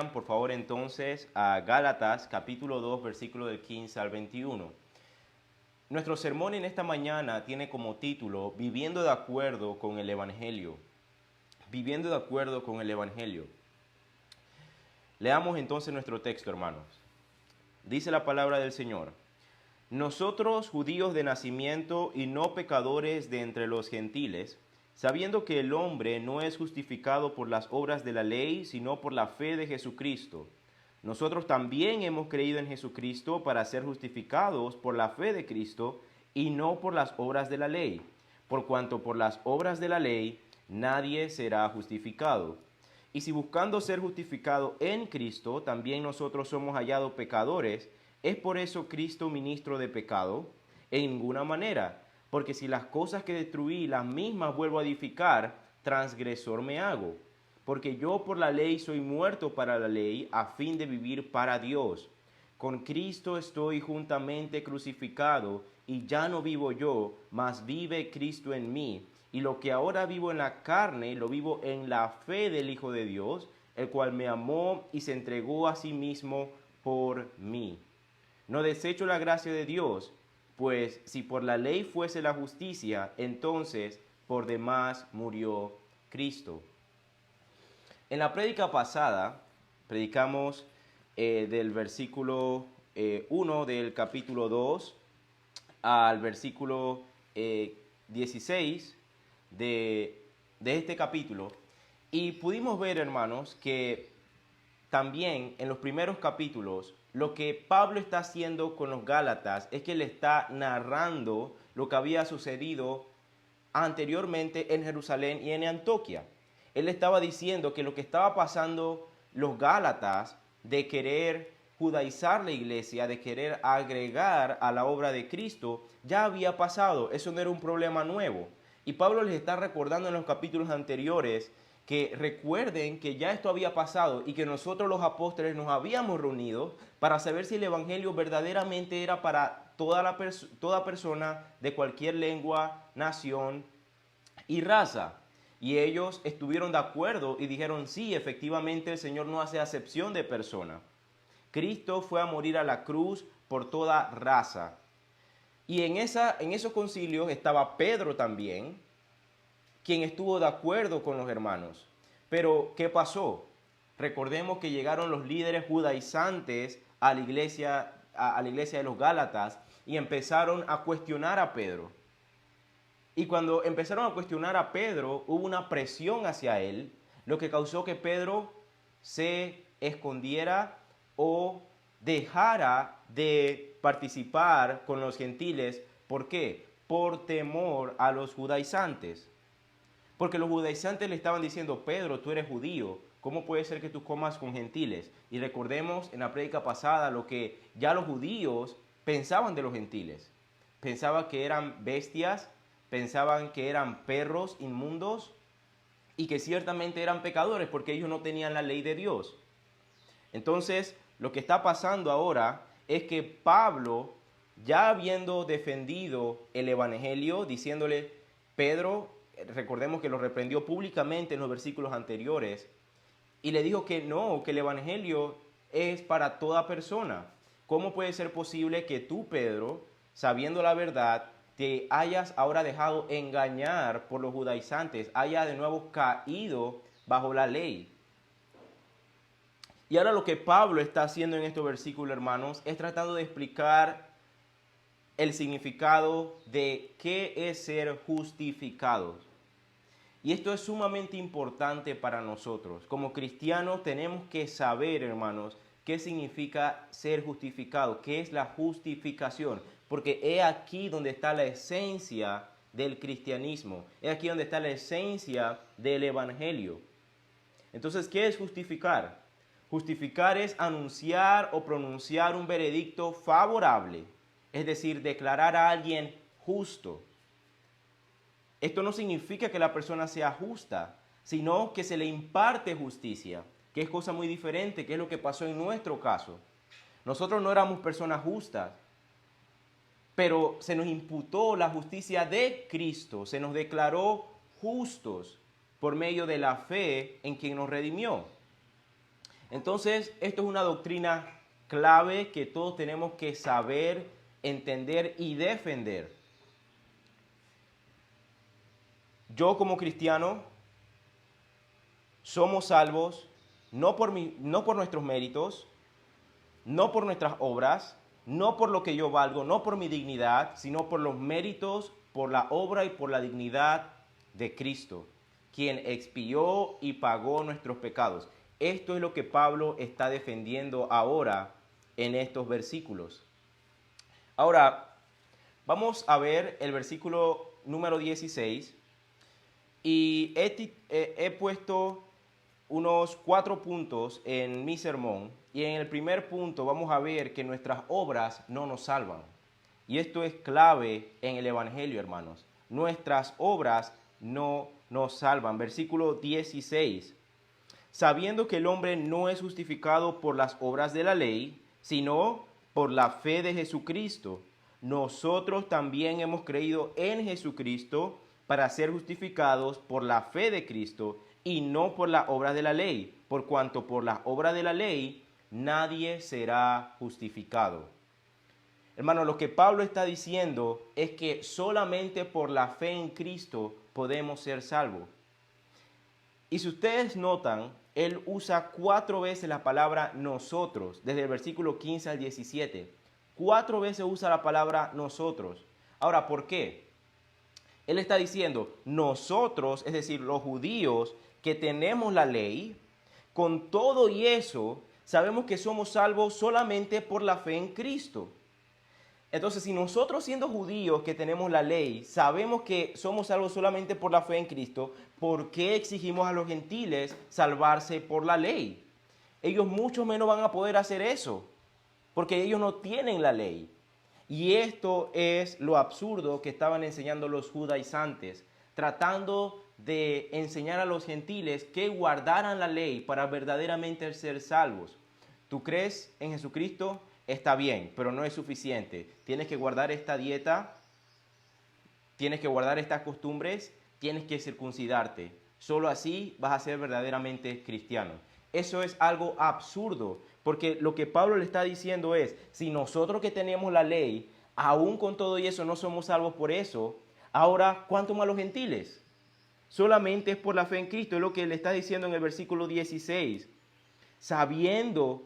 acompañan, por favor, entonces a Gálatas, capítulo 2, versículo del 15 al 21. Nuestro sermón en esta mañana tiene como título Viviendo de acuerdo con el Evangelio. Viviendo de acuerdo con el Evangelio. Leamos entonces nuestro texto, hermanos. Dice la palabra del Señor. Nosotros, judíos de nacimiento y no pecadores de entre los gentiles, sabiendo que el hombre no es justificado por las obras de la ley, sino por la fe de Jesucristo. Nosotros también hemos creído en Jesucristo para ser justificados por la fe de Cristo y no por las obras de la ley, por cuanto por las obras de la ley nadie será justificado. Y si buscando ser justificado en Cristo, también nosotros somos hallados pecadores, ¿es por eso Cristo ministro de pecado? En ninguna manera, porque si las cosas que destruí las mismas vuelvo a edificar, transgresor me hago. Porque yo por la ley soy muerto para la ley, a fin de vivir para Dios. Con Cristo estoy juntamente crucificado, y ya no vivo yo, mas vive Cristo en mí. Y lo que ahora vivo en la carne, lo vivo en la fe del Hijo de Dios, el cual me amó y se entregó a sí mismo por mí. No desecho la gracia de Dios, pues si por la ley fuese la justicia, entonces por demás murió Cristo. En la prédica pasada, predicamos del versículo 1 del capítulo 2 al versículo 16 de este capítulo. Y pudimos ver, hermanos, que también en los primeros capítulos, lo que Pablo está haciendo con los Gálatas es que le está narrando lo que había sucedido anteriormente en Jerusalén y en Antioquía. Él estaba diciendo que lo que estaba pasando los Gálatas de querer judaizar la iglesia, de querer agregar a la obra de Cristo, ya había pasado. Eso no era un problema nuevo. Y Pablo les está recordando en los capítulos anteriores que recuerden que ya esto había pasado y que nosotros los apóstoles nos habíamos reunido para saber si el evangelio verdaderamente era para toda persona de cualquier lengua, nación y raza. Y ellos estuvieron de acuerdo y dijeron, sí, efectivamente el Señor no hace acepción de persona. Cristo fue a morir a la cruz por toda raza. Y en esos concilios estaba Pedro también, quien estuvo de acuerdo con los hermanos. Pero, ¿qué pasó? Recordemos que llegaron los líderes judaizantes a la iglesia de los Gálatas y empezaron a cuestionar a Pedro. Y cuando empezaron a cuestionar a Pedro, hubo una presión hacia él, lo que causó que Pedro se escondiera o dejara de participar con los gentiles. ¿Por qué? Por temor a los judaizantes. Porque los judaizantes le estaban diciendo, Pedro, tú eres judío, ¿cómo puede ser que tú comas con gentiles? Y recordemos en la prédica pasada lo que ya los judíos pensaban de los gentiles. Pensaban que eran bestias, pensaban que eran perros inmundos y que ciertamente eran pecadores porque ellos no tenían la ley de Dios. Entonces, lo que está pasando ahora es que Pablo, ya habiendo defendido el evangelio, diciéndole, Pedro, recordemos que lo reprendió públicamente en los versículos anteriores, y le dijo que no, que el evangelio es para toda persona. ¿Cómo puede ser posible que tú, Pedro, sabiendo la verdad, te hayas ahora dejado engañar por los judaizantes, haya de nuevo caído bajo la ley? Y ahora lo que Pablo está haciendo en estos versículos, hermanos, es tratando de explicar el significado de qué es ser justificados. Y esto es sumamente importante para nosotros. Como cristianos tenemos que saber, hermanos, qué significa ser justificado, qué es la justificación. Porque es aquí donde está la esencia del cristianismo. Es aquí donde está la esencia del evangelio. Entonces, ¿qué es justificar? Justificar es anunciar o pronunciar un veredicto favorable. Es decir, declarar a alguien justo. Esto no significa que la persona sea justa, sino que se le imparte justicia, que es cosa muy diferente, que es lo que pasó en nuestro caso. Nosotros no éramos personas justas, pero se nos imputó la justicia de Cristo, se nos declaró justos por medio de la fe en quien nos redimió. Entonces, esto es una doctrina clave que todos tenemos que saber, entender y defender. Yo como cristiano somos salvos no por nuestros méritos, no por nuestras obras, no por lo que yo valgo, no por mi dignidad, sino por los méritos, por la obra y por la dignidad de Cristo, quien expió y pagó nuestros pecados. Esto es lo que Pablo está defendiendo ahora en estos versículos. Ahora, vamos a ver el versículo número 16 y he puesto unos 4 puntos en mi sermón, y en el primer punto vamos a ver que nuestras obras no nos salvan. Y esto es clave en el Evangelio, hermanos. Nuestras obras no nos salvan. Versículo 16. Sabiendo que el hombre no es justificado por las obras de la ley, sino por la fe de Jesucristo. Nosotros también hemos creído en Jesucristo para ser justificados por la fe de Cristo y no por la obra de la ley, por cuanto por la obra de la ley nadie será justificado. Hermano, lo que Pablo está diciendo es que solamente por la fe en Cristo podemos ser salvos. Y si ustedes notan, él usa 4 veces la palabra nosotros, desde el versículo 15 al 17. 4 veces usa la palabra nosotros. Ahora, ¿por qué? Él está diciendo, nosotros, es decir, los judíos que tenemos la ley, con todo y eso, sabemos que somos salvos solamente por la fe en Cristo. Entonces, si nosotros siendo judíos que tenemos la ley, sabemos que somos salvos solamente por la fe en Cristo, ¿por qué exigimos a los gentiles salvarse por la ley? Ellos mucho menos van a poder hacer eso, porque ellos no tienen la ley. Y esto es lo absurdo que estaban enseñando los judaizantes, tratando de enseñar a los gentiles que guardaran la ley para verdaderamente ser salvos. ¿Tú crees en Jesucristo? Está bien, pero no es suficiente. Tienes que guardar esta dieta, tienes que guardar estas costumbres, tienes que circuncidarte. Solo así vas a ser verdaderamente cristiano. Eso es algo absurdo, porque lo que Pablo le está diciendo es, si nosotros que tenemos la ley, aún con todo y eso no somos salvos por eso, ahora, ¿cuánto más los gentiles? Solamente es por la fe en Cristo, es lo que le está diciendo en el versículo 16. Sabiendo,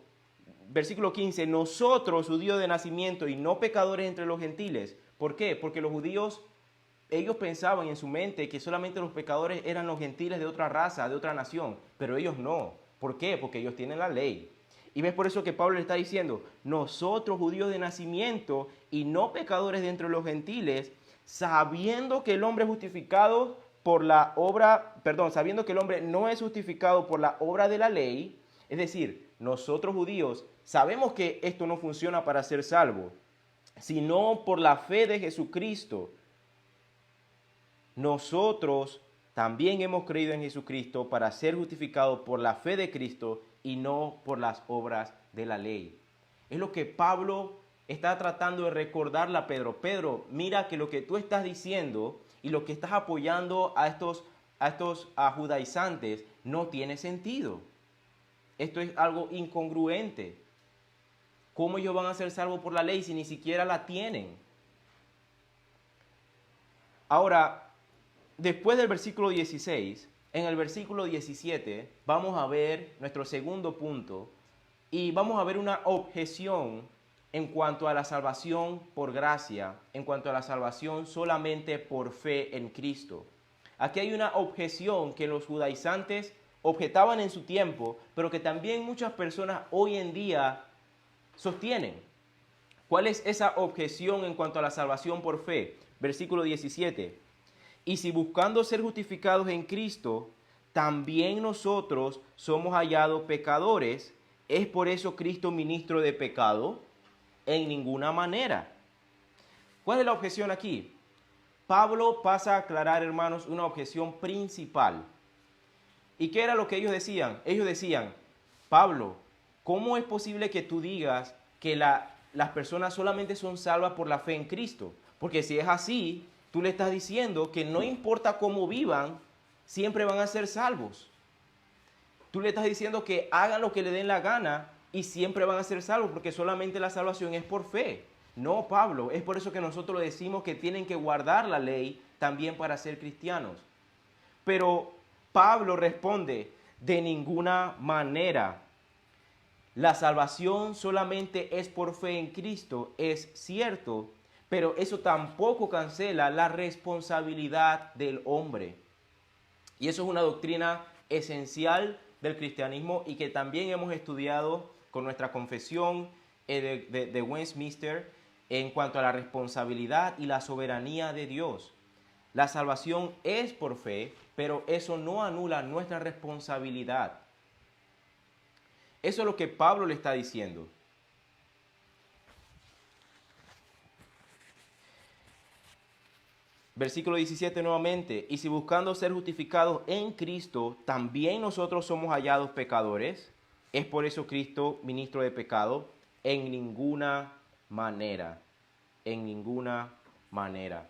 versículo 15, nosotros, judíos de nacimiento y no pecadores entre los gentiles. ¿Por qué? Porque los judíos, ellos pensaban en su mente que solamente los pecadores eran los gentiles de otra raza, de otra nación, pero ellos no. ¿Por qué? Porque ellos tienen la ley. Y ves por eso que Pablo le está diciendo, nosotros judíos de nacimiento y no pecadores de entre los gentiles, sabiendo que el hombre es justificado por la obra, sabiendo que el hombre no es justificado por la obra de la ley, es decir, nosotros judíos sabemos que esto no funciona para ser salvo, sino por la fe de Jesucristo. Nosotros también hemos creído en Jesucristo para ser justificados por la fe de Cristo y no por las obras de la ley. Es lo que Pablo está tratando de recordarle a Pedro. Pedro, mira que lo que tú estás diciendo y lo que estás apoyando a estos judaizantes no tiene sentido. Esto es algo incongruente. ¿Cómo ellos van a ser salvos por la ley si ni siquiera la tienen? Ahora, después del versículo 16, en el versículo 17 vamos a ver nuestro segundo punto y vamos a ver una objeción en cuanto a la salvación por gracia, en cuanto a la salvación solamente por fe en Cristo. Aquí hay una objeción que los judaizantes objetaban en su tiempo, pero que también muchas personas hoy en día sostienen. ¿Cuál es esa objeción en cuanto a la salvación por fe? Versículo 17. Y si buscando ser justificados en Cristo, también nosotros somos hallados pecadores, ¿es por eso Cristo ministro de pecado? En ninguna manera. ¿Cuál es la objeción aquí? Pablo pasa a aclarar, hermanos, una objeción principal. ¿Y qué era lo que ellos decían? Ellos decían, Pablo, ¿cómo es posible que tú digas que las personas solamente son salvas por la fe en Cristo? Porque si es así, tú le estás diciendo que no importa cómo vivan, siempre van a ser salvos. Tú le estás diciendo que hagan lo que le den la gana y siempre van a ser salvos porque solamente la salvación es por fe. No, Pablo, es por eso que nosotros decimos que tienen que guardar la ley también para ser cristianos. Pero Pablo responde, de ninguna manera. La salvación solamente es por fe en Cristo, es cierto, pero eso tampoco cancela la responsabilidad del hombre. Y eso es una doctrina esencial del cristianismo y que también hemos estudiado con nuestra confesión de Westminster en cuanto a la responsabilidad y la soberanía de Dios. La salvación es por fe, pero eso no anula nuestra responsabilidad. Eso es lo que Pablo le está diciendo. Versículo 17 nuevamente, y si buscando ser justificados en Cristo, también nosotros somos hallados pecadores, ¿es por eso Cristo ministro de pecado? En ninguna manera, en ninguna manera.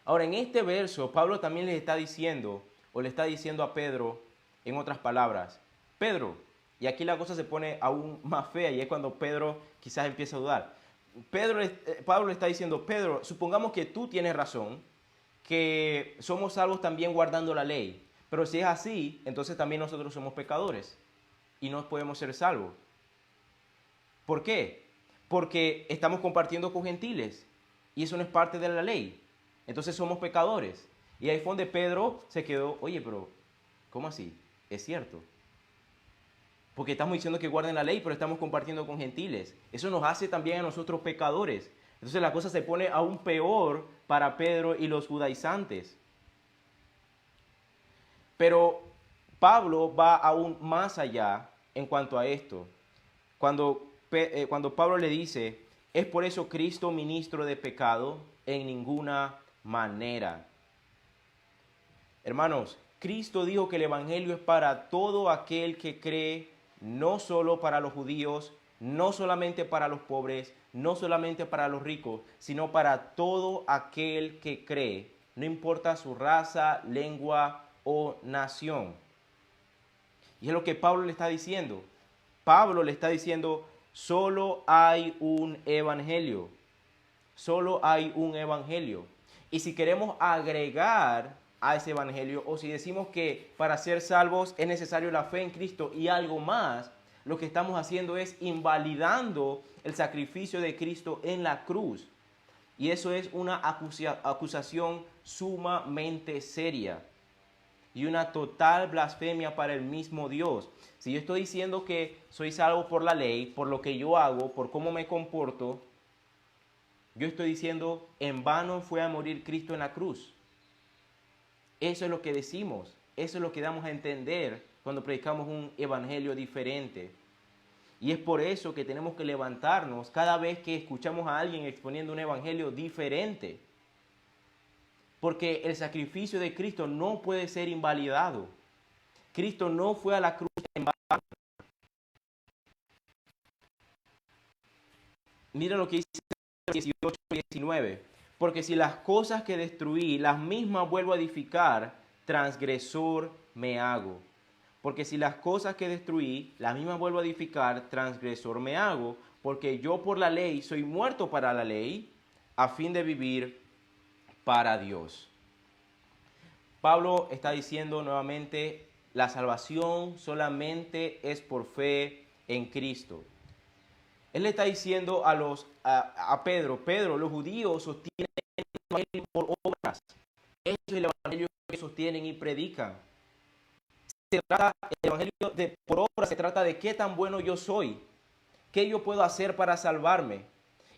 Ahora, en este verso, Pablo también les está diciendo, o le está diciendo a Pedro, en otras palabras, Pedro, y aquí la cosa se pone aún más fea, y es cuando Pedro quizás empieza a dudar. Pablo le está diciendo, Pedro, supongamos que tú tienes razón, que somos salvos también guardando la ley, pero si es así, entonces también nosotros somos pecadores y no podemos ser salvos. ¿Por qué? Porque estamos compartiendo con gentiles y eso no es parte de la ley. Entonces somos pecadores. Y ahí fue donde Pedro se quedó, oye, pero ¿cómo así? Es cierto. Porque estamos diciendo que guarden la ley, pero estamos compartiendo con gentiles. Eso nos hace también a nosotros pecadores. Entonces la cosa se pone aún peor para Pedro y los judaizantes. Pero Pablo va aún más allá en cuanto a esto. Cuando Pablo le dice, es por eso Cristo ministro de pecado en ninguna manera. Hermanos, Cristo dijo que el evangelio es para todo aquel que cree, no solo para los judíos, no solamente para los pobres, no solamente para los ricos, sino para todo aquel que cree, no importa su raza, lengua o nación. Y es lo que Pablo le está diciendo. Pablo le está diciendo, solo hay un evangelio. Solo hay un evangelio. Y si queremos agregar a ese evangelio, o si decimos que para ser salvos es necesario la fe en Cristo y algo más, lo que estamos haciendo es invalidando el sacrificio de Cristo en la cruz. Y eso es una acusación sumamente seria y una total blasfemia para el mismo Dios. Si yo estoy diciendo que soy salvo por la ley, por lo que yo hago, por cómo me comporto, yo estoy diciendo, en vano fue a morir Cristo en la cruz. Eso es lo que decimos, eso es lo que damos a entender cuando predicamos un evangelio diferente. Y es por eso que tenemos que levantarnos cada vez que escuchamos a alguien exponiendo un evangelio diferente. Porque el sacrificio de Cristo no puede ser invalidado. Cristo no fue a la cruz en vano. Miren lo que dice 18 y 19. Porque si las cosas que destruí, las mismas vuelvo a edificar, transgresor me hago. Porque si las cosas que destruí, las mismas vuelvo a edificar, transgresor me hago. Porque yo por la ley soy muerto para la ley, a fin de vivir para Dios. Pablo está diciendo nuevamente, la salvación solamente es por fe en Cristo. Él le está diciendo a Pedro, los judíos sostienen el evangelio por obras. Eso es el evangelio que sostienen y predican. El evangelio por obras se trata de qué tan bueno yo soy, qué yo puedo hacer para salvarme.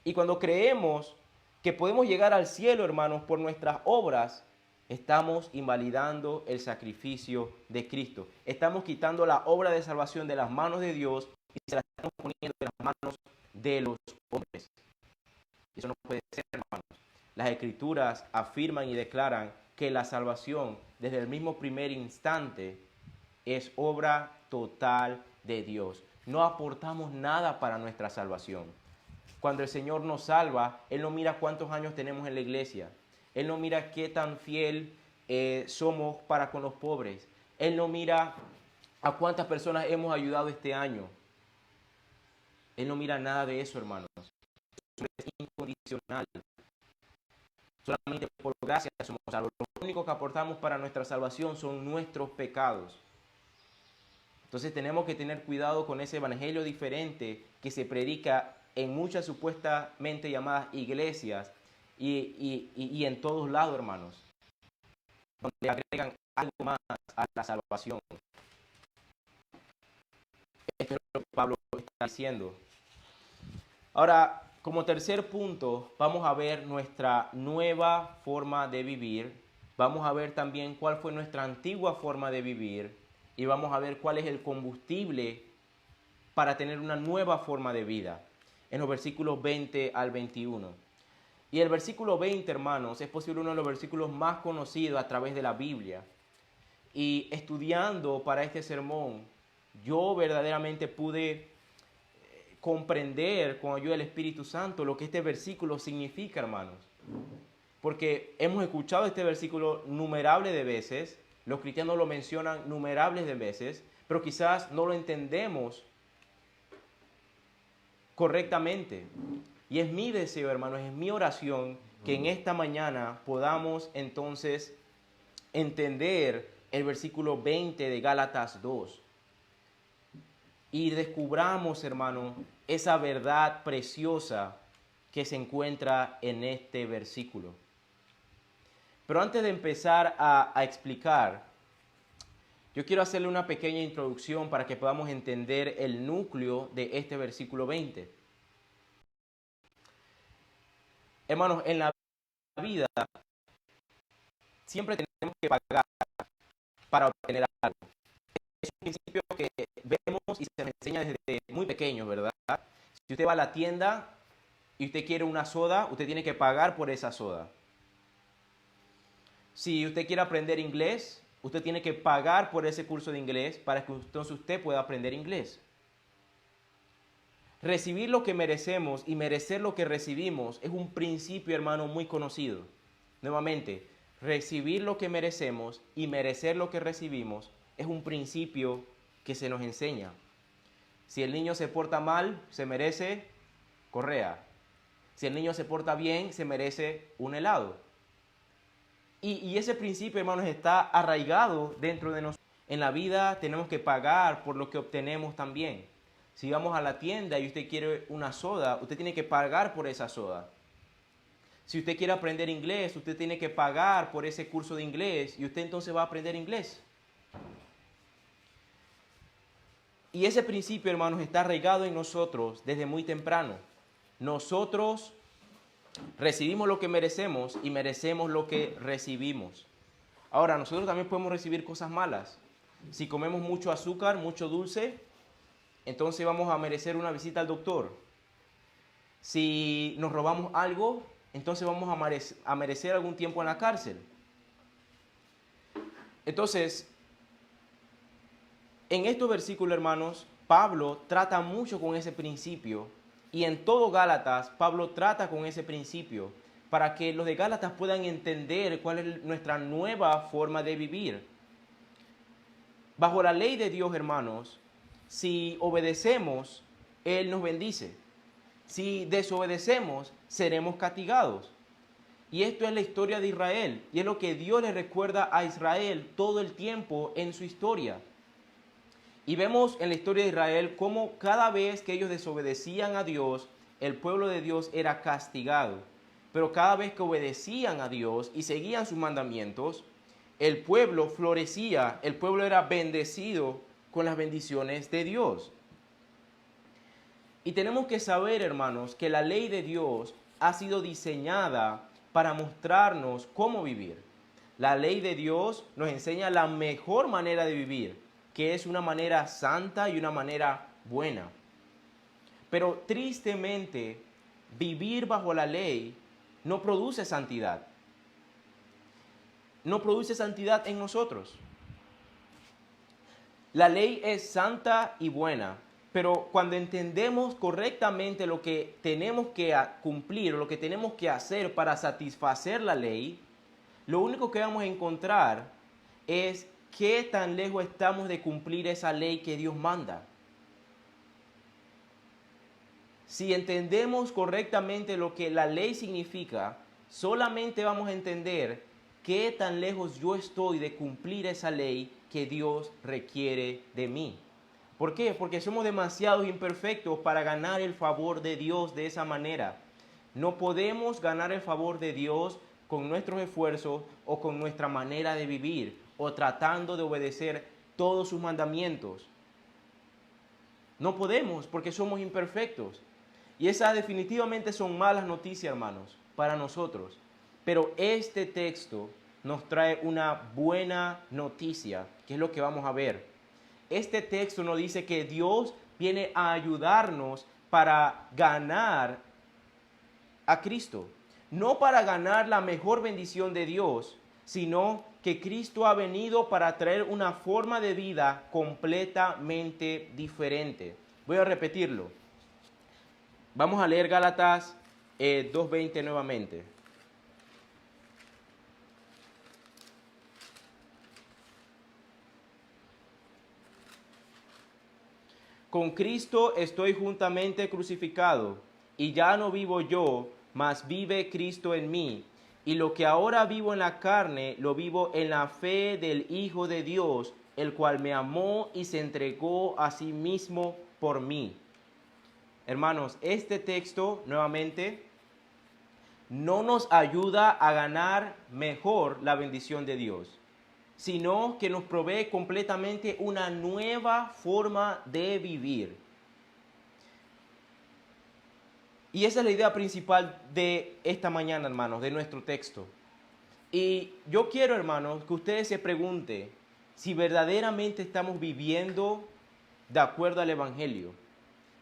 Y cuando creemos que podemos llegar al cielo, hermanos, por nuestras obras, estamos invalidando el sacrificio de Cristo. Estamos quitando la obra de salvación de las manos de Dios y se la estamos poniendo en las manos de los hombres. Eso no puede ser, hermanos. Las Escrituras afirman y declaran que la salvación, desde el mismo primer instante, es obra total de Dios. No aportamos nada para nuestra salvación. Cuando el Señor nos salva, Él no mira cuántos años tenemos en la iglesia. Él no mira qué tan fiel somos para con los pobres. Él no mira ¿A cuántas personas hemos ayudado este año? Él no mira nada de eso, hermanos. Eso es incondicional. Solamente por gracia somos salvos. Lo único que aportamos para nuestra salvación son nuestros pecados. Entonces tenemos que tener cuidado con ese evangelio diferente que se predica en muchas supuestamente llamadas iglesias y en todos lados, hermanos, donde agregan algo más a la salvación. Esto es lo que Pablo está diciendo. Ahora, como tercer punto, vamos a ver nuestra nueva forma de vivir. Vamos a ver también cuál fue nuestra antigua forma de vivir. Y vamos a ver cuál es el combustible para tener una nueva forma de vida. En los versículos 20 al 21. Y el versículo 20, hermanos, es posible uno de los versículos más conocidos a través de la Biblia. Y estudiando para este sermón, yo verdaderamente pude comprender con ayuda del Espíritu Santo lo que este versículo significa, hermanos. Porque hemos escuchado este versículo innumerables de veces, los cristianos lo mencionan innumerables de veces, pero quizás no lo entendemos correctamente. Y es mi deseo, hermanos, es mi oración que en esta mañana podamos entonces entender el versículo 20 de Gálatas 2. Y descubramos, hermano, esa verdad preciosa que se encuentra en este versículo. Pero antes de empezar a explicar, yo quiero hacerle una pequeña introducción para que podamos entender el núcleo de este versículo 20. Hermanos, en la vida siempre tenemos que pagar para obtener algo. Es un principio que vemos y se nos enseña desde muy pequeño, ¿verdad? Si usted va a la tienda y usted quiere una soda, usted tiene que pagar por esa soda. Si usted quiere aprender inglés, usted tiene que pagar por ese curso de inglés para que entonces usted pueda aprender inglés. Recibir lo que merecemos y merecer lo que recibimos es un principio, hermano, muy conocido. Nuevamente, recibir lo que merecemos y merecer lo que recibimos es un principio que se nos enseña. Si el niño se porta mal, se merece correa. Si el niño se porta bien, se merece un helado. Y ese principio, hermanos, está arraigado dentro de nosotros. En la vida tenemos que pagar por lo que obtenemos también. Si vamos a la tienda y usted quiere una soda, usted tiene que pagar por esa soda. Si usted quiere aprender inglés, usted tiene que pagar por ese curso de inglés y usted entonces va a aprender inglés. Y ese principio, hermanos, está arraigado en nosotros desde muy temprano. Nosotros recibimos lo que merecemos y merecemos lo que recibimos. Ahora, nosotros también podemos recibir cosas malas. Si comemos mucho azúcar, mucho dulce, entonces vamos a merecer una visita al doctor. Si nos robamos algo, entonces vamos a merecer algún tiempo en la cárcel. Entonces, en estos versículos, hermanos, Pablo trata mucho con ese principio. Y en todo Gálatas, Pablo trata con ese principio para que los de Gálatas puedan entender cuál es nuestra nueva forma de vivir. Bajo la ley de Dios, hermanos, si obedecemos, Él nos bendice. Si desobedecemos, seremos castigados. Y esto es la historia de Israel. Y es lo que Dios le recuerda a Israel todo el tiempo en su historia. Y vemos en la historia de Israel cómo cada vez que ellos desobedecían a Dios, el pueblo de Dios era castigado. Pero cada vez que obedecían a Dios y seguían sus mandamientos, el pueblo florecía, el pueblo era bendecido con las bendiciones de Dios. Y tenemos que saber, hermanos, que la ley de Dios ha sido diseñada para mostrarnos cómo vivir. La ley de Dios nos enseña la mejor manera de vivir, que es una manera santa y una manera buena. Pero tristemente, vivir bajo la ley no produce santidad. No produce santidad en nosotros. La ley es santa y buena, pero cuando entendemos correctamente lo que tenemos que cumplir o lo que tenemos que hacer para satisfacer la ley, lo único que vamos a encontrar es ¿qué tan lejos estamos de cumplir esa ley que Dios manda? Si entendemos correctamente lo que la ley significa, solamente vamos a entender qué tan lejos yo estoy de cumplir esa ley que Dios requiere de mí. ¿Por qué? Porque somos demasiado imperfectos para ganar el favor de Dios de esa manera. No podemos ganar el favor de Dios con nuestros esfuerzos o con nuestra manera de vivir o tratando de obedecer todos sus mandamientos. No podemos porque somos imperfectos. Y esas definitivamente son malas noticias, hermanos, para nosotros. Pero este texto nos trae una buena noticia, que es lo que vamos a ver. Este texto nos dice que Dios viene a ayudarnos para ganar a Cristo. No para ganar la mejor bendición de Dios, sino que Cristo ha venido para traer una forma de vida completamente diferente. Voy a repetirlo. Vamos a leer Gálatas 2:20 nuevamente. Con Cristo estoy juntamente crucificado, y ya no vivo yo, mas vive Cristo en mí. Y lo que ahora vivo en la carne, lo vivo en la fe del Hijo de Dios, el cual me amó y se entregó a sí mismo por mí. Hermanos, este texto, nuevamente, no nos ayuda a ganar mejor la bendición de Dios, sino que nos provee completamente una nueva forma de vivir. Y esa es la idea principal de esta mañana, hermanos, de nuestro texto. Y yo quiero, hermanos, que ustedes se pregunten si verdaderamente estamos viviendo de acuerdo al Evangelio.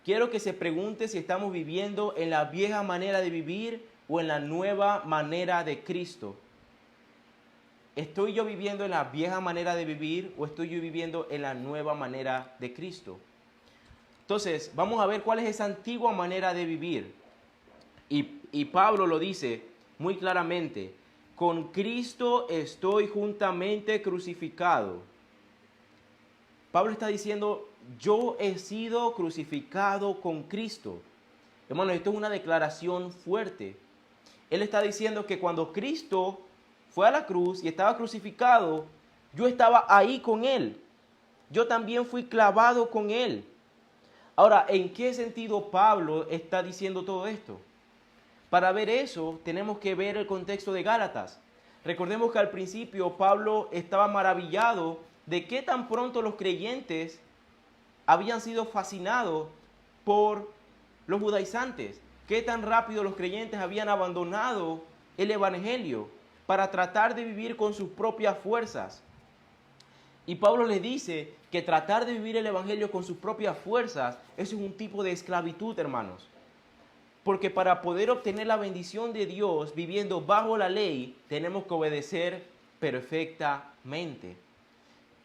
Quiero que se pregunte si estamos viviendo en la vieja manera de vivir o en la nueva manera de Cristo. ¿Estoy yo viviendo en la vieja manera de vivir o estoy yo viviendo en la nueva manera de Cristo? Entonces, vamos a ver cuál es esa antigua manera de vivir. Y Pablo lo dice muy claramente: con Cristo estoy juntamente crucificado. Pablo está diciendo: yo he sido crucificado con Cristo. Hermano, esto es una declaración fuerte. Él está diciendo que cuando Cristo fue a la cruz y estaba crucificado, yo estaba ahí con Él. Yo también fui clavado con Él. Ahora, ¿en qué sentido Pablo está diciendo todo esto? Para ver eso, tenemos que ver el contexto de Gálatas. Recordemos que al principio Pablo estaba maravillado de qué tan pronto los creyentes habían sido fascinados por los judaizantes, qué tan rápido los creyentes habían abandonado el evangelio para tratar de vivir con sus propias fuerzas. Y Pablo les dice que tratar de vivir el evangelio con sus propias fuerzas, eso es un tipo de esclavitud, hermanos. Porque para poder obtener la bendición de Dios viviendo bajo la ley, tenemos que obedecer perfectamente.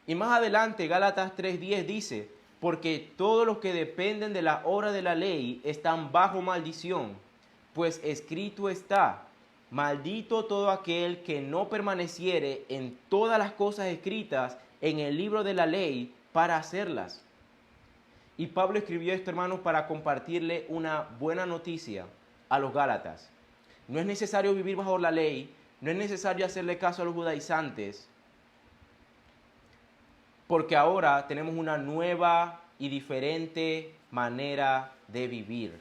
Y más adelante, Gálatas 3:10 dice: porque todos los que dependen de la obra de la ley están bajo maldición, pues escrito está: maldito todo aquel que no permaneciere en todas las cosas escritas en el libro de la ley para hacerlas. Y Pablo escribió esto, hermanos, para compartirle una buena noticia a los Gálatas. No es necesario vivir bajo la ley, no es necesario hacerle caso a los judaizantes, porque ahora tenemos una nueva y diferente manera de vivir.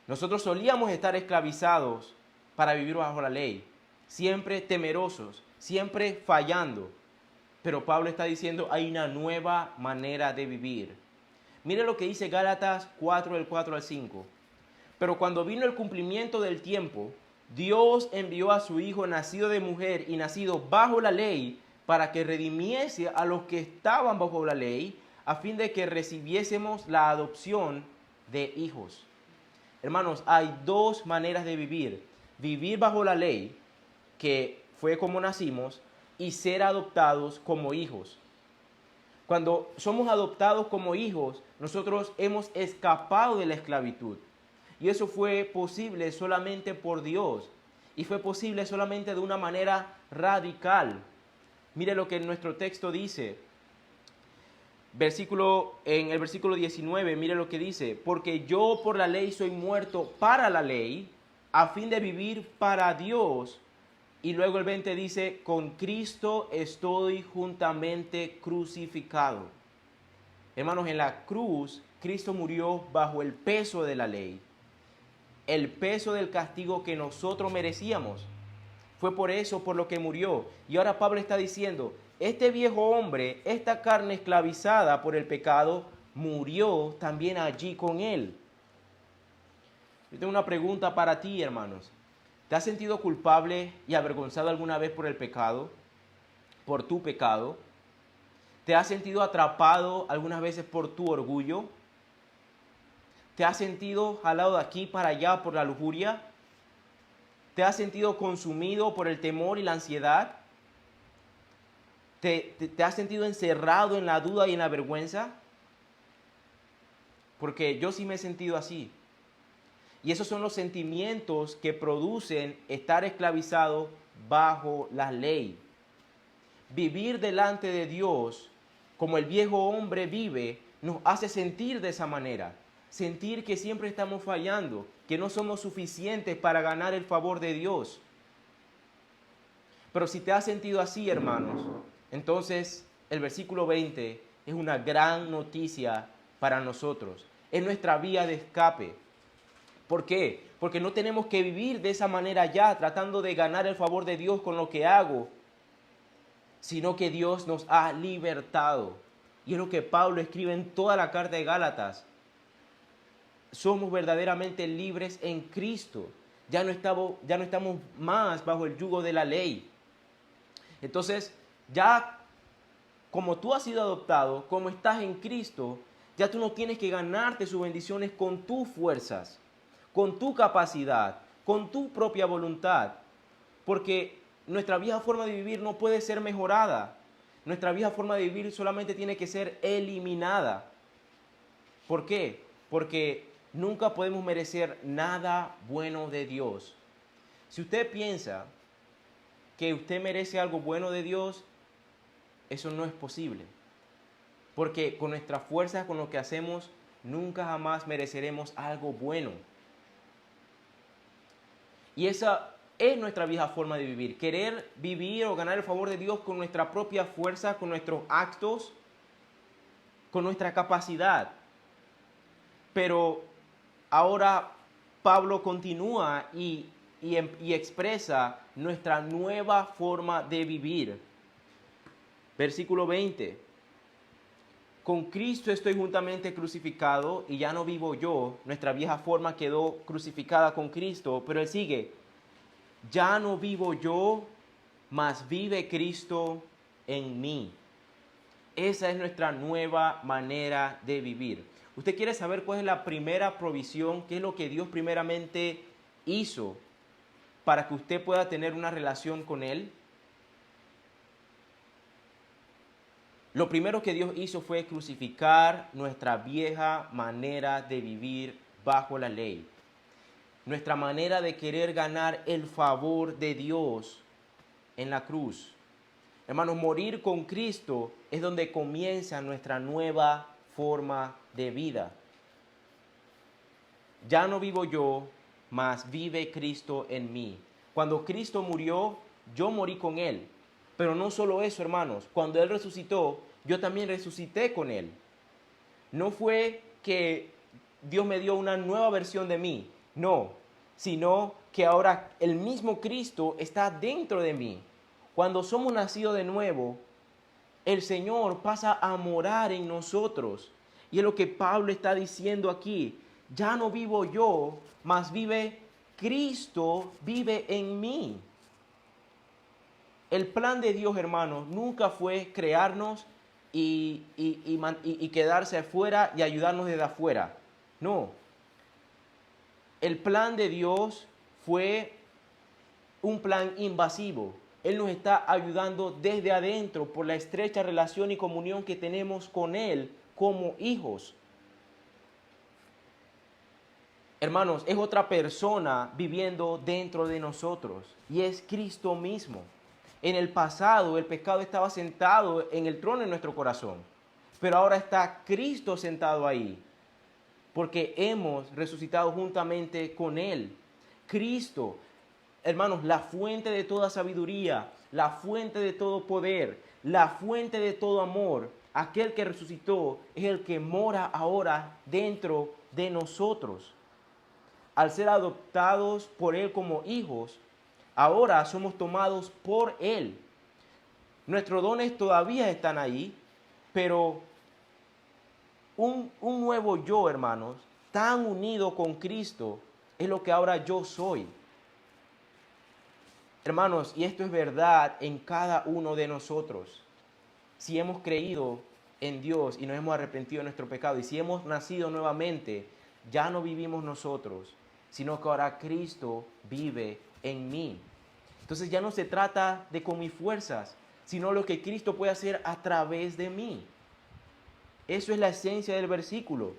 Nosotros solíamos estar esclavizados para vivir bajo la ley, siempre temerosos, siempre fallando. Pero Pablo está diciendo: hay una nueva manera de vivir. Mire lo que dice Gálatas 4, del 4 al 5. Pero cuando vino el cumplimiento del tiempo, Dios envió a su Hijo nacido de mujer y nacido bajo la ley, para que redimiese a los que estaban bajo la ley, a fin de que recibiésemos la adopción de hijos. Hermanos, hay dos maneras de vivir: vivir bajo la ley, que fue como nacimos, y ser adoptados como hijos. Cuando somos adoptados como hijos, nosotros hemos escapado de la esclavitud. Y eso fue posible solamente por Dios. Y fue posible solamente de una manera radical. Mire lo que nuestro texto dice. En el versículo 19, mire lo que dice. Porque yo por la ley soy muerto para la ley, a fin de vivir para Dios. Y luego el 20 dice, con Cristo estoy juntamente crucificado. Hermanos, en la cruz, Cristo murió bajo el peso de la ley, el peso del castigo que nosotros merecíamos. Fue por eso por lo que murió. Y ahora Pablo está diciendo, este viejo hombre, esta carne esclavizada por el pecado, murió también allí con él. Yo tengo una pregunta para ti, hermanos. ¿Te has sentido culpable y avergonzado alguna vez por el pecado? ¿Por tu pecado? ¿Te has sentido atrapado algunas veces por tu orgullo? ¿Te has sentido jalado de aquí para allá por la lujuria? ¿Te has sentido consumido por el temor y la ansiedad? ¿Te has sentido encerrado en la duda y en la vergüenza? Porque yo sí me he sentido así. Y esos son los sentimientos que producen estar esclavizado bajo la ley. Vivir delante de Dios como el viejo hombre vive nos hace sentir de esa manera. Sentir que siempre estamos fallando, que no somos suficientes para ganar el favor de Dios. Pero si te has sentido así, hermanos, entonces el versículo 20 es una gran noticia para nosotros. Es nuestra vía de escape. ¿Por qué? Porque no tenemos que vivir de esa manera ya, tratando de ganar el favor de Dios con lo que hago, sino que Dios nos ha libertado. Y es lo que Pablo escribe en toda la carta de Gálatas. Somos verdaderamente libres en Cristo. Ya no estamos más bajo el yugo de la ley. Entonces, ya como tú has sido adoptado, como estás en Cristo, ya tú no tienes que ganarte sus bendiciones con tus fuerzas, con tu capacidad, con tu propia voluntad. Porque nuestra vieja forma de vivir no puede ser mejorada. Nuestra vieja forma de vivir solamente tiene que ser eliminada. ¿Por qué? Porque nunca podemos merecer nada bueno de Dios. Si usted piensa que usted merece algo bueno de Dios, eso no es posible. Porque con nuestras fuerzas, con lo que hacemos, nunca jamás mereceremos algo bueno. Y esa es nuestra vieja forma de vivir. Querer vivir o ganar el favor de Dios con nuestra propia fuerza, con nuestros actos, con nuestra capacidad. Pero ahora Pablo continúa y expresa nuestra nueva forma de vivir. Versículo 20. Con Cristo estoy juntamente crucificado y ya no vivo yo. Nuestra vieja forma quedó crucificada con Cristo. Pero él sigue. Ya no vivo yo, mas vive Cristo en mí. Esa es nuestra nueva manera de vivir. ¿Usted quiere saber cuál es la primera provisión? ¿Qué es lo que Dios primeramente hizo para que usted pueda tener una relación con Él? Lo primero que Dios hizo fue crucificar nuestra vieja manera de vivir bajo la ley. Nuestra manera de querer ganar el favor de Dios en la cruz. Hermanos, morir con Cristo es donde comienza nuestra nueva forma de vida. Ya no vivo yo, mas vive Cristo en mí. Cuando Cristo murió, yo morí con Él. Pero no solo eso, hermanos. Cuando Él resucitó, yo también resucité con Él. No fue que Dios me dio una nueva versión de mí. No, sino que ahora el mismo Cristo está dentro de mí. Cuando somos nacidos de nuevo, el Señor pasa a morar en nosotros. Y es lo que Pablo está diciendo aquí. Ya no vivo yo, mas vive Cristo, vive en mí. El plan de Dios, hermanos, nunca fue crearnos y quedarse afuera y ayudarnos desde afuera. No. El plan de Dios fue un plan invasivo. Él nos está ayudando desde adentro por la estrecha relación y comunión que tenemos con Él como hijos. Hermanos, es otra persona viviendo dentro de nosotros y es Cristo mismo. En el pasado el pecado estaba sentado en el trono de nuestro corazón, pero ahora está Cristo sentado ahí, porque hemos resucitado juntamente con Él. Cristo, hermanos, la fuente de toda sabiduría, la fuente de todo poder, la fuente de todo amor, aquel que resucitó es el que mora ahora dentro de nosotros. Al ser adoptados por Él como hijos, ahora somos tomados por Él. Nuestros dones todavía están ahí, pero un nuevo yo, hermanos, tan unido con Cristo, es lo que ahora yo soy. Hermanos, y esto es verdad en cada uno de nosotros. Si hemos creído en Dios y nos hemos arrepentido de nuestro pecado, y si hemos nacido nuevamente, ya no vivimos nosotros, sino que ahora Cristo vive en mí. Entonces ya no se trata de con mis fuerzas, sino lo que Cristo puede hacer a través de mí. Eso es la esencia del versículo.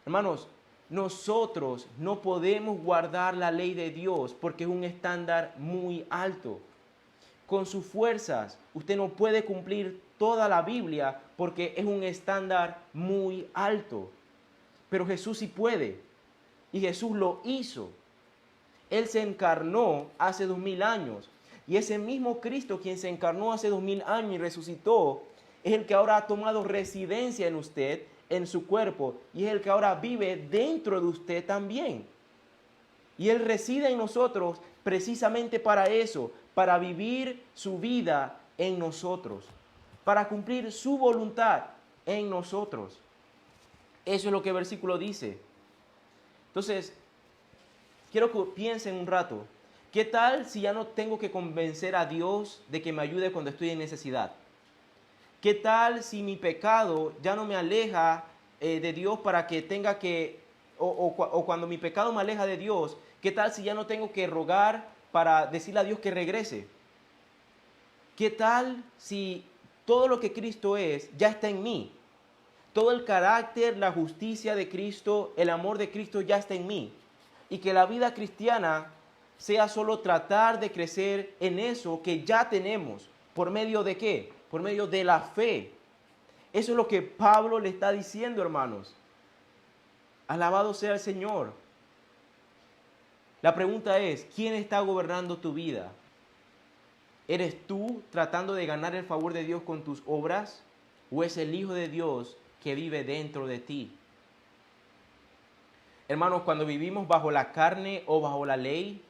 Hermanos, nosotros no podemos guardar la ley de Dios porque es un estándar muy alto. Con sus fuerzas, usted no puede cumplir toda la Biblia porque es un estándar muy alto. Pero Jesús sí puede. Y Jesús lo hizo. Él se encarnó hace 2000 años. Y ese mismo Cristo quien se encarnó hace 2000 años y resucitó, es el que ahora ha tomado residencia en usted, en su cuerpo, y es el que ahora vive dentro de usted también. Y Él reside en nosotros precisamente para eso, para vivir su vida en nosotros, para cumplir su voluntad en nosotros. Eso es lo que el versículo dice. Entonces, quiero que piensen un rato. ¿Qué tal si ya no tengo que convencer a Dios de que me ayude cuando estoy en necesidad? ¿Qué tal si mi pecado ya no me aleja de Dios para que tenga que, o cuando mi pecado me aleja de Dios, qué tal si ya no tengo que rogar para decirle a Dios que regrese? ¿Qué tal si todo lo que Cristo es ya está en mí? Todo el carácter, la justicia de Cristo, el amor de Cristo ya está en mí. Y que la vida cristiana sea solo tratar de crecer en eso que ya tenemos. ¿Por medio de qué? Por medio de la fe. Eso es lo que Pablo le está diciendo, hermanos. Alabado sea el Señor. La pregunta es, ¿quién está gobernando tu vida? ¿Eres tú tratando de ganar el favor de Dios con tus obras? ¿O es el Hijo de Dios que vive dentro de ti? Hermanos, cuando vivimos bajo la carne o bajo la ley,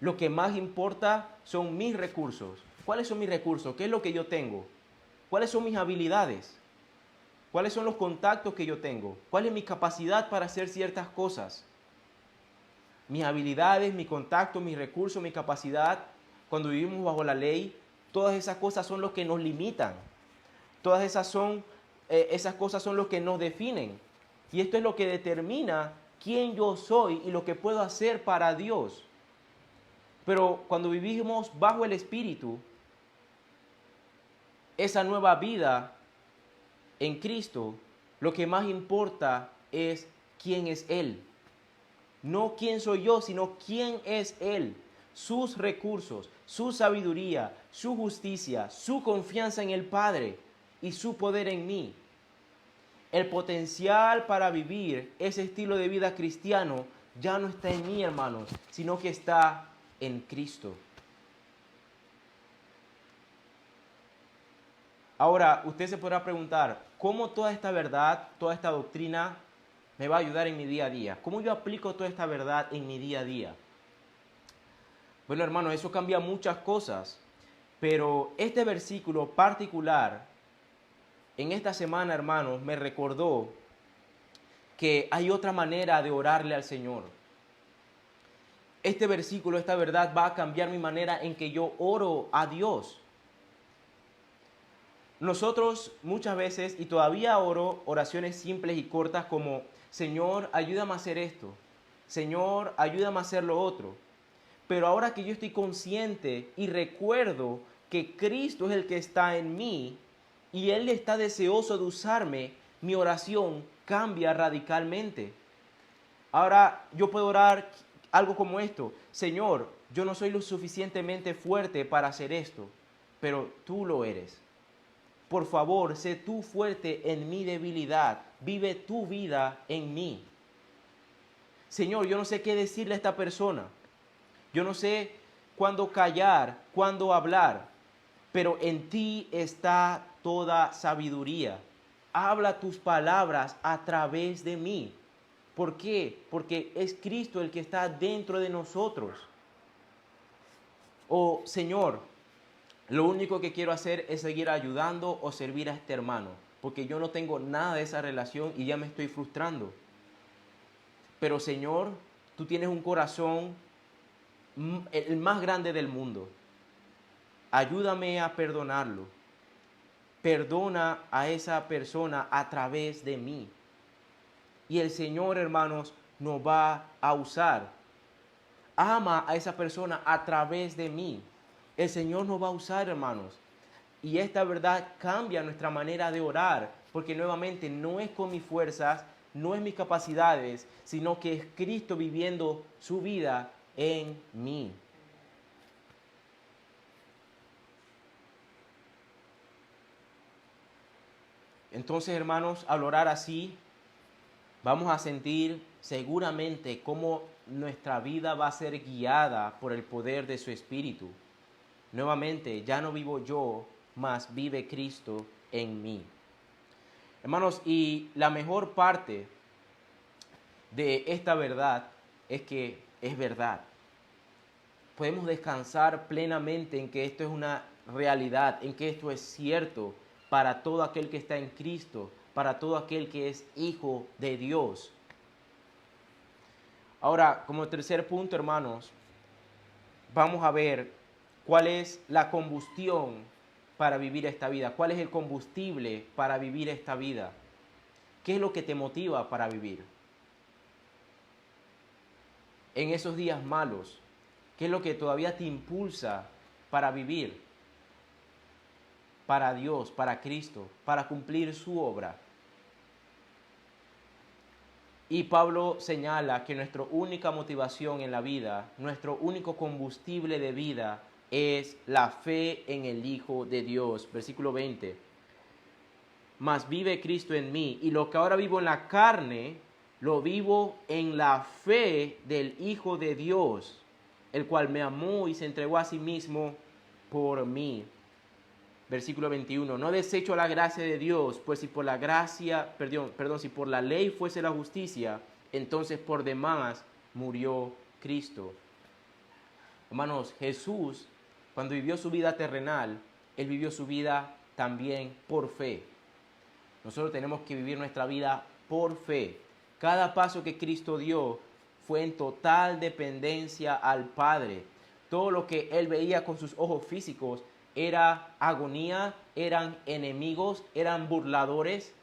lo que más importa son mis recursos. ¿Cuáles son mis recursos? ¿Qué es lo que yo tengo? ¿Cuáles son mis habilidades? ¿Cuáles son los contactos que yo tengo? ¿Cuál es mi capacidad para hacer ciertas cosas? Mis habilidades, mi contacto, mis recursos, mi capacidad. Cuando vivimos bajo la ley, todas esas cosas son lo que nos limitan. Todas esas cosas son lo que nos definen. Y esto es lo que determina quién yo soy y lo que puedo hacer para Dios. Pero cuando vivimos bajo el Espíritu, esa nueva vida en Cristo, lo que más importa es quién es Él. No quién soy yo, sino quién es Él. Sus recursos, su sabiduría, su justicia, su confianza en el Padre y su poder en mí. El potencial para vivir ese estilo de vida cristiano ya no está en mí, hermanos, sino que está en Cristo. Ahora, usted se podrá preguntar, ¿cómo toda esta verdad, toda esta doctrina me va a ayudar en mi día a día? ¿Cómo yo aplico toda esta verdad en mi día a día? Bueno, hermanos, eso cambia muchas cosas, pero este versículo particular, en esta semana, hermanos, me recordó que hay otra manera de orarle al Señor. Este versículo, esta verdad va a cambiar mi manera en que yo oro a Dios. Nosotros muchas veces, y todavía oro oraciones simples y cortas como, Señor, ayúdame a hacer esto. Señor, ayúdame a hacer lo otro. Pero ahora que yo estoy consciente y recuerdo que Cristo es el que está en mí y Él está deseoso de usarme, mi oración cambia radicalmente. Ahora yo puedo orar, algo como esto: Señor, yo no soy lo suficientemente fuerte para hacer esto, pero tú lo eres. Por favor, sé tú fuerte en mi debilidad. Vive tu vida en mí. Señor, yo no sé qué decirle a esta persona. Yo no sé cuándo callar, cuándo hablar, pero en ti está toda sabiduría. Habla tus palabras a través de mí. ¿Por qué? Porque es Cristo el que está dentro de nosotros. Oh, Señor, lo único que quiero hacer es seguir ayudando o servir a este hermano, porque yo no tengo nada de esa relación y ya me estoy frustrando. Pero Señor, tú tienes un corazón el más grande del mundo. Ayúdame a perdonarlo. Perdona a esa persona a través de mí. Y el Señor, hermanos, nos va a usar. Ama a esa persona a través de mí. El Señor nos va a usar, hermanos. Y esta verdad cambia nuestra manera de orar, porque nuevamente no es con mis fuerzas, no es mis capacidades, sino que es Cristo viviendo su vida en mí. Entonces, hermanos, al orar así, vamos a sentir seguramente cómo nuestra vida va a ser guiada por el poder de su Espíritu. Nuevamente, ya no vivo yo, mas vive Cristo en mí. Hermanos, y la mejor parte de esta verdad es que es verdad. Podemos descansar plenamente en que esto es una realidad, en que esto es cierto para todo aquel que está en Cristo, para todo aquel que es hijo de Dios. Ahora, como tercer punto, hermanos, vamos a ver cuál es la combustión para vivir esta vida, cuál es el combustible para vivir esta vida. ¿Qué es lo que te motiva para vivir? En esos días malos, ¿qué es lo que todavía te impulsa para vivir? Para Dios, para Cristo, para cumplir su obra. Y Pablo señala que nuestra única motivación en la vida, nuestro único combustible de vida es la fe en el Hijo de Dios. Versículo 20. Mas vive Cristo en mí, y lo que ahora vivo en la carne, lo vivo en la fe del Hijo de Dios, el cual me amó y se entregó a sí mismo por mí. Versículo 21. No desecho la gracia de Dios, pues si por la gracia, si por la ley fuese la justicia, entonces por demás murió Cristo. Hermanos, Jesús, cuando vivió su vida terrenal, Él vivió su vida también por fe. Nosotros tenemos que vivir nuestra vida por fe. Cada paso que Cristo dio fue en total dependencia al Padre. Todo lo que Él veía con sus ojos físicos era agonía, eran enemigos, eran burladores.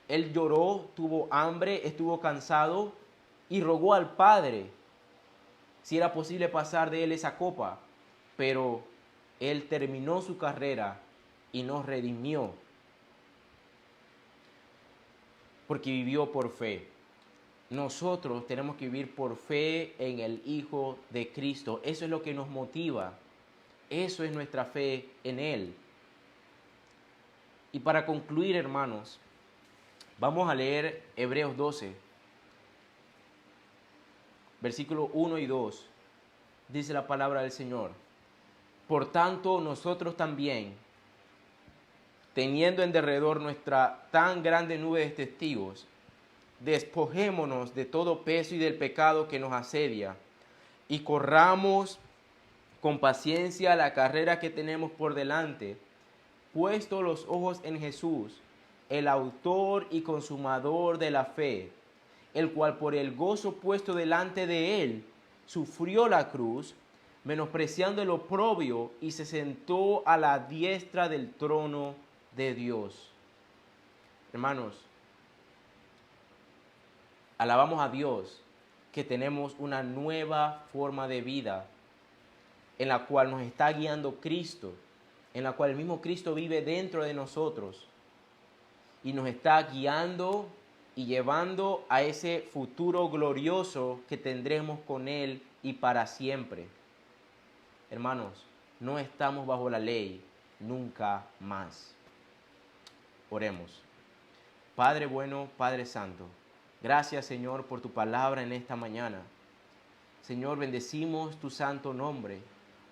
Él lloró, tuvo hambre, estuvo cansado y rogó al Padre si era posible pasar de Él esa copa. Pero Él terminó su carrera y nos redimió porque vivió por fe. Nosotros tenemos que vivir por fe en el Hijo de Cristo. Eso es lo que nos motiva. Eso es nuestra fe en Él. Y para concluir, hermanos, vamos a leer Hebreos 12, versículos 1 y 2. Dice la palabra del Señor: por tanto, nosotros también, teniendo en derredor nuestra tan grande nube de testigos, despojémonos de todo peso y del pecado que nos asedia, y corramos con paciencia la carrera que tenemos por delante, puesto los ojos en Jesús, el autor y consumador de la fe, el cual por el gozo puesto delante de él sufrió la cruz, menospreciando el oprobio, y se sentó a la diestra del trono de Dios. Hermanos, alabamos a Dios que tenemos una nueva forma de vida en la cual nos está guiando Cristo, en la cual el mismo Cristo vive dentro de nosotros y nos está guiando y llevando a ese futuro glorioso que tendremos con Él y para siempre. Hermanos, no estamos bajo la ley nunca más. Oremos. Padre bueno, Padre santo, gracias Señor por tu palabra en esta mañana. Señor, bendecimos tu santo nombre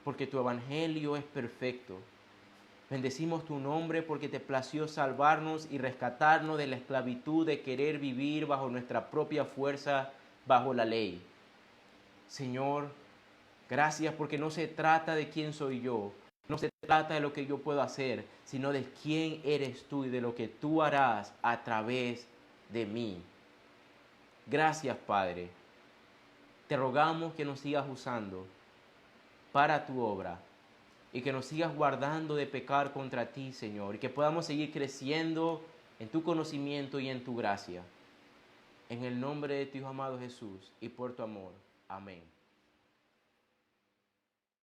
porque tu evangelio es perfecto. Bendecimos tu nombre porque te plació salvarnos y rescatarnos de la esclavitud de querer vivir bajo nuestra propia fuerza, bajo la ley. Señor, gracias porque no se trata de quién soy yo, no se trata de lo que yo puedo hacer, sino de quién eres tú y de lo que tú harás a través de mí. Gracias, Padre. Te rogamos que nos sigas usando para tu obra y que nos sigas guardando de pecar contra ti, Señor, y que podamos seguir creciendo en tu conocimiento y en tu gracia. En el nombre de tu Hijo amado Jesús y por tu amor. Amén.